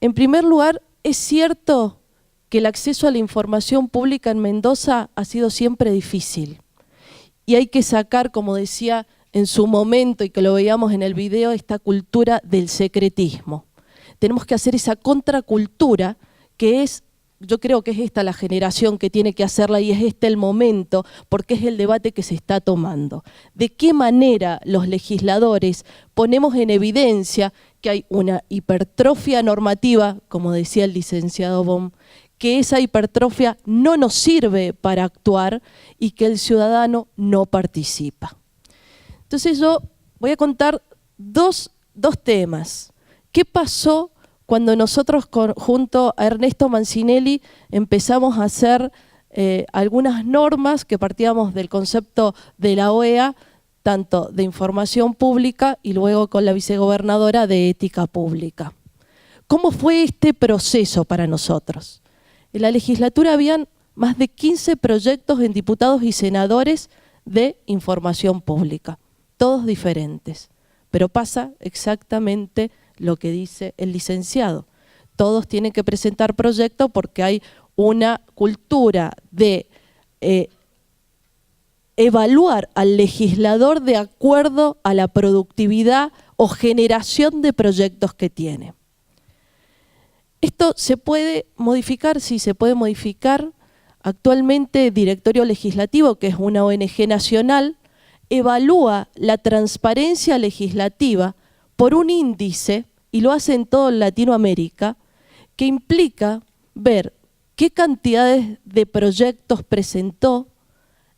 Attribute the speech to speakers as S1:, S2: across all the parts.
S1: En primer lugar, es cierto que el acceso a la información pública en Mendoza ha sido siempre difícil. Y hay que sacar, como decía en su momento, y que lo veíamos en el video, esta cultura del secretismo. Tenemos que hacer esa contracultura que es, yo creo que es esta la generación que tiene que hacerla y es este el momento, porque es el debate que se está tomando. ¿De qué manera los legisladores ponemos en evidencia que hay una hipertrofia normativa, como decía el licenciado Bohm, que esa hipertrofia no nos sirve para actuar y que el ciudadano no participa? Entonces yo voy a contar dos temas. ¿Qué pasó cuando nosotros junto a Ernesto Mancinelli empezamos a hacer algunas normas que partíamos del concepto de la OEA, tanto de información pública y luego con la vicegobernadora de ética pública? ¿Cómo fue este proceso para nosotros? En la legislatura habían más de 15 proyectos en diputados y senadores de información pública, todos diferentes, pero pasa exactamente lo que dice el licenciado. Todos tienen que presentar proyectos porque hay una cultura de evaluar al legislador de acuerdo a la productividad o generación de proyectos que tiene. Esto se puede modificar, sí se puede modificar. Actualmente Directorio Legislativo, que es una ONG nacional, evalúa la transparencia legislativa por un índice, y lo hace en toda Latinoamérica, que implica ver qué cantidades de proyectos presentó,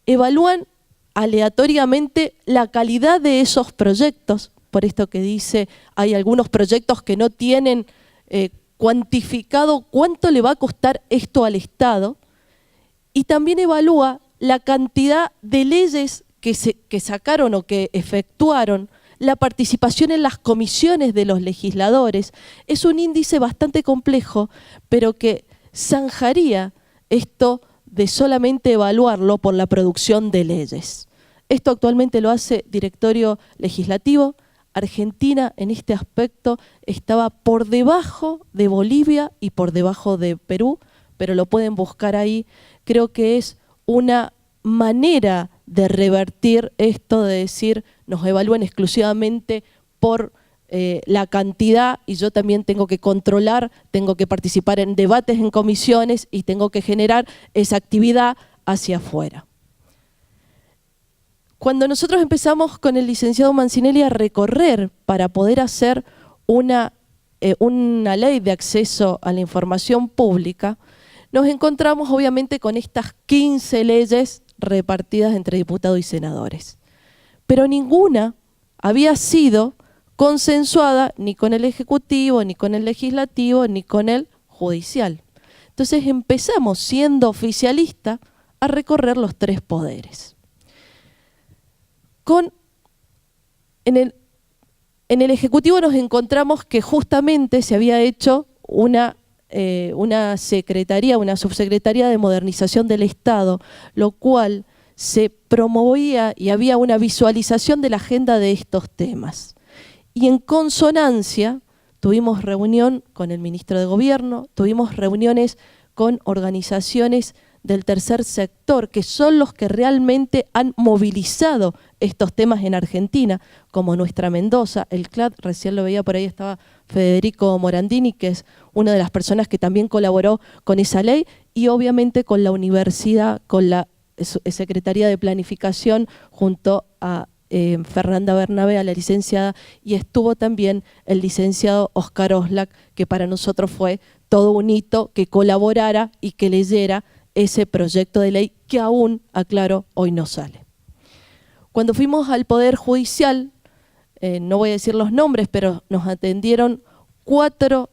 S1: evalúan aleatoriamente la calidad de esos proyectos, por esto que dice, hay algunos proyectos que no tienen cuantificado cuánto le va a costar esto al Estado, y también evalúa la cantidad de leyes que sacaron o que efectuaron, la participación en las comisiones de los legisladores. Es un índice bastante complejo, pero que zanjaría esto de solamente evaluarlo por la producción de leyes. Esto actualmente lo hace Directorio Legislativo. Argentina en este aspecto estaba por debajo de Bolivia y por debajo de Perú, pero lo pueden buscar ahí. Creo que es una manera de revertir esto de decir nos evalúen exclusivamente por la cantidad y yo también tengo que controlar, tengo que participar en debates en comisiones y tengo que generar esa actividad hacia afuera. Cuando nosotros empezamos con el licenciado Mancinelli a recorrer para poder hacer una ley de acceso a la información pública, nos encontramos obviamente con estas 15 leyes repartidas entre diputados y senadores. Pero ninguna había sido consensuada ni con el Ejecutivo, ni con el Legislativo, ni con el Judicial. Entonces empezamos, siendo oficialista, a recorrer los tres poderes. En el Ejecutivo nos encontramos que justamente se había hecho una secretaría, una subsecretaría de modernización del Estado, lo cual se promovía y había una visualización de la agenda de estos temas. Y en consonancia tuvimos reunión con el ministro de Gobierno, tuvimos reuniones con organizaciones del tercer sector, que son los que realmente han movilizado estos temas en Argentina, como Nuestra Mendoza, el CLAD, recién lo veía por ahí, estaba Federico Morandini, que es una de las personas que también colaboró con esa ley, y obviamente con la universidad, con la Secretaría de Planificación, junto a Fernanda Bernabé, a la licenciada, y estuvo también el licenciado Oscar Oslak, que para nosotros fue todo un hito que colaborara y que leyera ese proyecto de ley que aún, aclaro, hoy no sale. Cuando fuimos al Poder Judicial, no voy a decir los nombres, pero nos atendieron cuatro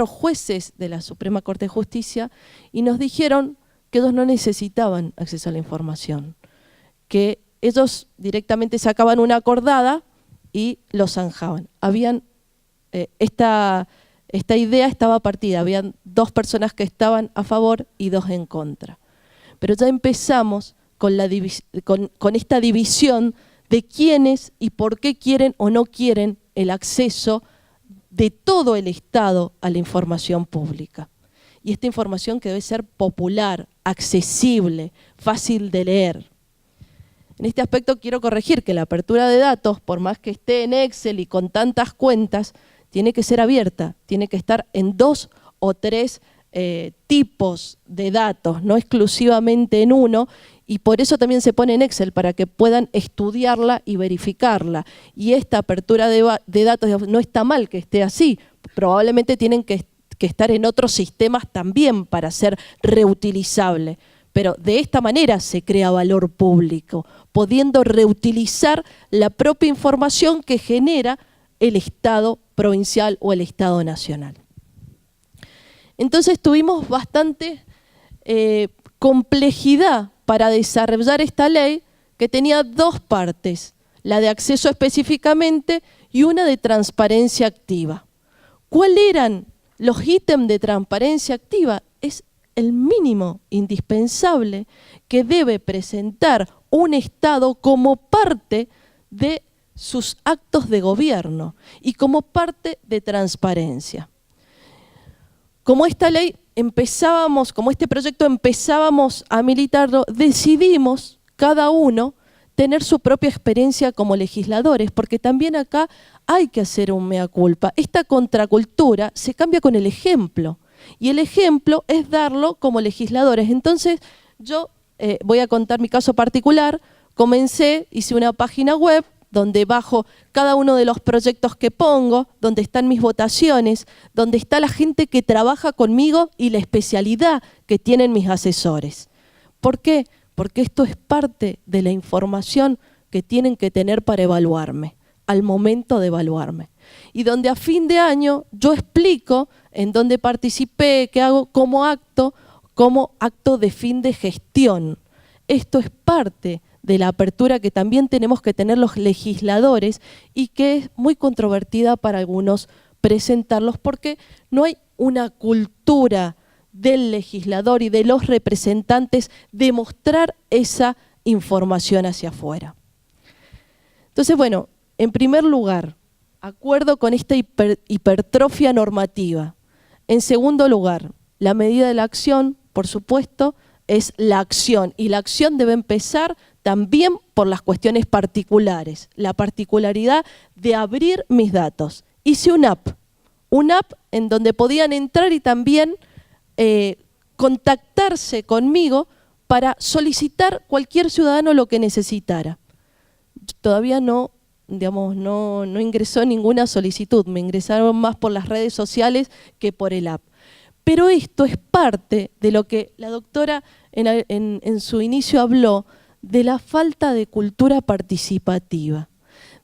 S1: jueces de la Suprema Corte de Justicia y nos dijeron que ellos no necesitaban acceso a la información, que ellos directamente sacaban una acordada y lo zanjaban. Esta idea estaba partida, habían 2 personas que estaban a favor y 2 en contra. Pero ya empezamos con esta división de quiénes y por qué quieren o no quieren el acceso de todo el Estado a la información pública. Y esta información que debe ser popular, accesible, fácil de leer. En este aspecto quiero corregir que la apertura de datos, por más que esté en Excel y con tantas cuentas, tiene que ser abierta, tiene que estar en 2 o 3 tipos de datos, no exclusivamente en uno, y por eso también se pone en Excel, para que puedan estudiarla y verificarla. Y esta apertura de datos no está mal que esté así, probablemente tienen que estar en otros sistemas también para ser reutilizable. Pero de esta manera se crea valor público, pudiendo reutilizar la propia información que genera el Estado provincial o el Estado nacional. Entonces tuvimos bastante complejidad para desarrollar esta ley, que tenía 2 partes, la de acceso específicamente y una de transparencia activa. ¿Cuáles eran los ítems de transparencia activa? Es el mínimo indispensable que debe presentar un Estado como parte de sus actos de gobierno y como parte de transparencia. Como esta ley como este proyecto empezábamos a militarlo, decidimos cada uno tener su propia experiencia como legisladores, porque también acá hay que hacer un mea culpa. Esta contracultura se cambia con el ejemplo, y el ejemplo es darlo como legisladores. Entonces yo voy a contar mi caso particular. Hice una página web donde bajo cada uno de los proyectos que pongo, donde están mis votaciones, donde está la gente que trabaja conmigo y la especialidad que tienen mis asesores. ¿Por qué? Porque esto es parte de la información que tienen que tener para evaluarme, al momento de evaluarme. Y donde a fin de año yo explico en dónde participé, qué hago como acto de fin de gestión. Esto es parte de la apertura que también tenemos que tener los legisladores y que es muy controvertida para algunos presentarlos, porque no hay una cultura del legislador y de los representantes de mostrar esa información hacia afuera. Entonces, bueno, en primer lugar, acuerdo con esta hipertrofia normativa. En segundo lugar, la medida de la acción, por supuesto, es la acción, y la acción debe empezar también por las cuestiones particulares, la particularidad de abrir mis datos. Hice una app en donde podían entrar y también contactarse conmigo para solicitar cualquier ciudadano lo que necesitara. Todavía no ingresó ninguna solicitud, me ingresaron más por las redes sociales que por el app. Pero esto es parte de lo que la doctora en su inicio habló, de la falta de cultura participativa,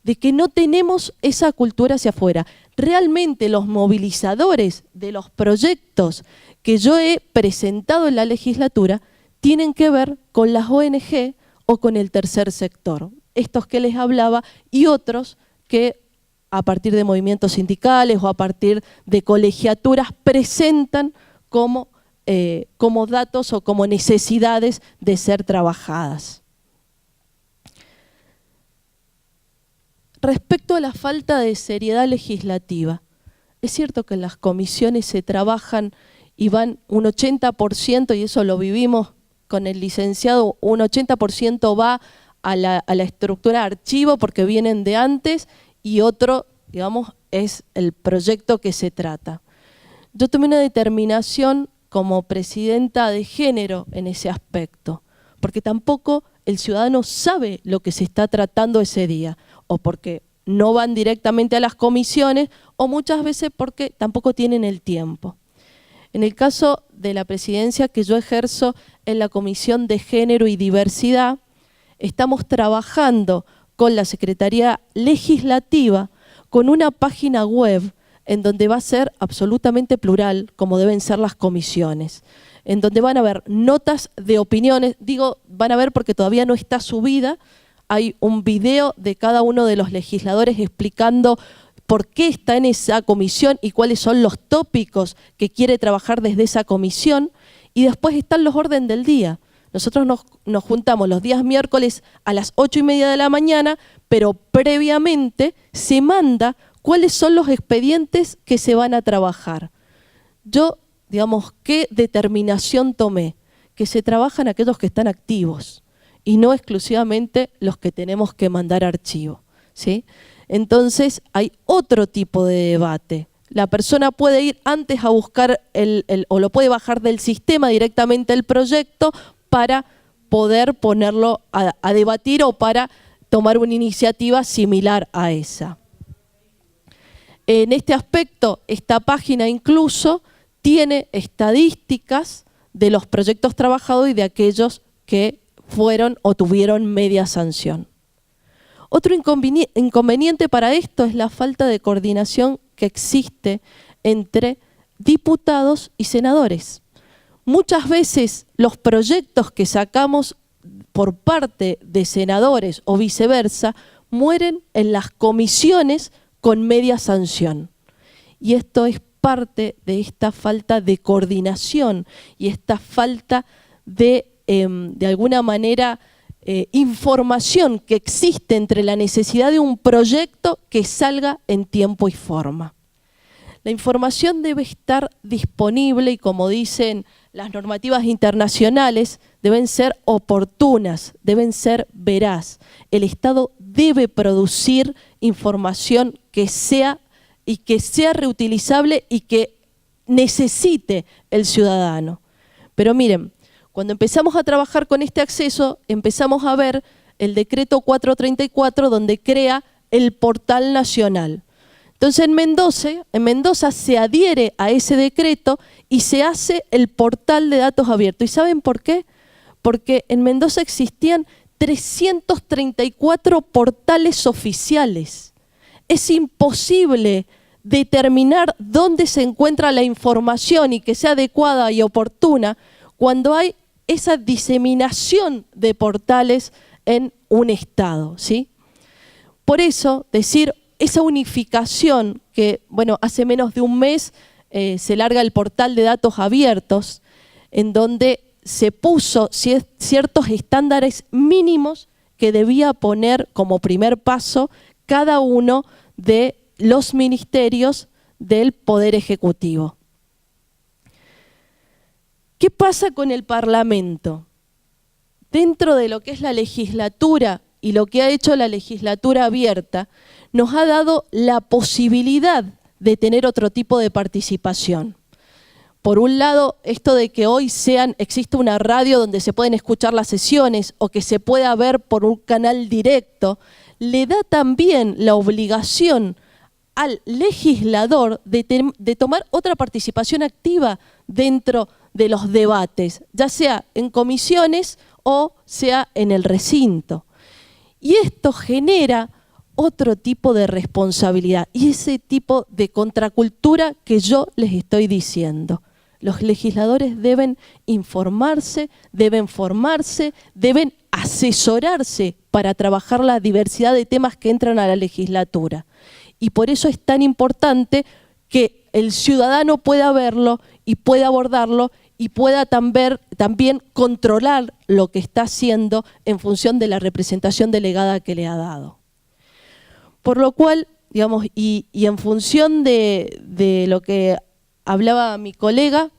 S1: de que no tenemos esa cultura hacia afuera. Realmente los movilizadores de los proyectos que yo he presentado en la legislatura tienen que ver con las ONG o con el tercer sector. Estos que les hablaba y otros que a partir de movimientos sindicales o a partir de colegiaturas presentan como datos o como necesidades de ser trabajadas. Respecto a la falta de seriedad legislativa, es cierto que en las comisiones se trabajan y van un 80%, y eso lo vivimos con el licenciado, un 80% va a la estructura archivo porque vienen de antes, y otro, digamos, es el proyecto que se trata. Yo tomé una determinación como presidenta de género en ese aspecto, porque tampoco el ciudadano sabe lo que se está tratando ese día, o porque no van directamente a las comisiones, o muchas veces porque tampoco tienen el tiempo. En el caso de la presidencia que yo ejerzo en la Comisión de Género y Diversidad, estamos trabajando con la Secretaría Legislativa con una página web en donde va a ser absolutamente plural, como deben ser las comisiones, en donde van a haber notas de opiniones, digo van a ver porque todavía no está subida, hay un video de cada uno de los legisladores explicando por qué está en esa comisión y cuáles son los tópicos que quiere trabajar desde esa comisión, y después están los órdenes del día. Nosotros nos juntamos los días miércoles a las 8:30 de la mañana, pero previamente se manda ¿Cuáles son los expedientes que se van a trabajar? Yo, digamos, ¿qué determinación tomé? Que se trabajan aquellos que están activos y no exclusivamente los que tenemos que mandar archivo, ¿sí? Entonces hay otro tipo de debate. La persona puede ir antes a buscar o lo puede bajar del sistema directamente el proyecto para poder ponerlo a debatir o para tomar una iniciativa similar a esa. En este aspecto, esta página incluso tiene estadísticas de los proyectos trabajados y de aquellos que fueron o tuvieron media sanción. Otro inconveniente para esto es la falta de coordinación que existe entre diputados y senadores. Muchas veces los proyectos que sacamos por parte de senadores o viceversa mueren en las comisiones con media sanción. Y esto es parte de esta falta de coordinación y esta falta de alguna manera, información que existe entre la necesidad de un proyecto que salga en tiempo y forma. La información debe estar disponible y, como dicen las normativas internacionales, deben ser oportunas, deben ser veraz. El Estado debe producir información que sea reutilizable y que necesite el ciudadano. Pero miren, cuando empezamos a trabajar con este acceso, empezamos a ver el decreto 434 donde crea el portal nacional. Entonces en Mendoza se adhiere a ese decreto y se hace el portal de datos abiertos. ¿Y saben por qué? Porque en Mendoza existían 334 portales oficiales. Es imposible determinar dónde se encuentra la información y que sea adecuada y oportuna cuando hay esa diseminación de portales en un estado, ¿sí? Por eso, decir esa unificación que, bueno, hace menos de un mes se larga el portal de datos abiertos, en donde se puso ciertos estándares mínimos que debía poner como primer paso cada uno de los ministerios del Poder Ejecutivo. ¿Qué pasa con el Parlamento? Dentro de lo que es la legislatura y lo que ha hecho la legislatura abierta, nos ha dado la posibilidad de tener otro tipo de participación. Por un lado, esto de que hoy existe una radio donde se pueden escuchar las sesiones o que se pueda ver por un canal directo, le da también la obligación al legislador de tomar otra participación activa dentro de los debates, ya sea en comisiones o sea en el recinto. Y esto genera otro tipo de responsabilidad y ese tipo de contracultura que yo les estoy diciendo. Los legisladores deben informarse, deben formarse, deben asesorarse para trabajar la diversidad de temas que entran a la legislatura. Y por eso es tan importante que el ciudadano pueda verlo y pueda abordarlo y pueda también controlar lo que está haciendo en función de la representación delegada que le ha dado. Por lo cual, digamos, y en función de lo que hablaba mi colega,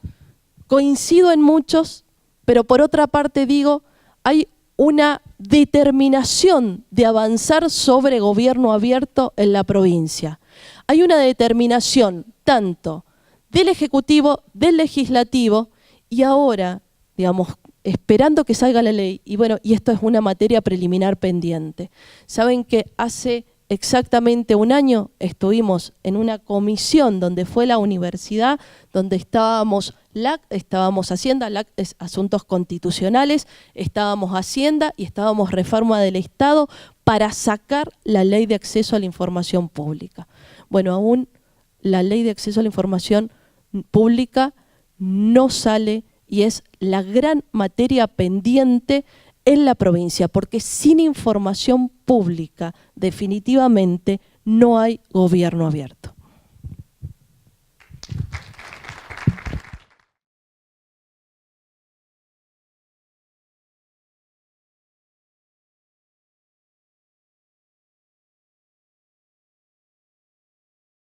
S1: coincido en muchos, pero por otra parte digo, hay una determinación de avanzar sobre gobierno abierto en la provincia. Hay una determinación tanto del Ejecutivo, del Legislativo y ahora, digamos, esperando que salga la ley, y bueno, y esto es una materia preliminar pendiente. Saben que hace exactamente un año estuvimos en una comisión donde fue la universidad, donde estábamos Hacienda, LAC es Asuntos Constitucionales, estábamos Hacienda y estábamos Reforma del Estado para sacar la Ley de Acceso a la Información Pública. Bueno, aún la Ley de Acceso a la Información Pública no sale y es la gran materia pendiente en la provincia, porque sin información pública definitivamente no hay gobierno abierto.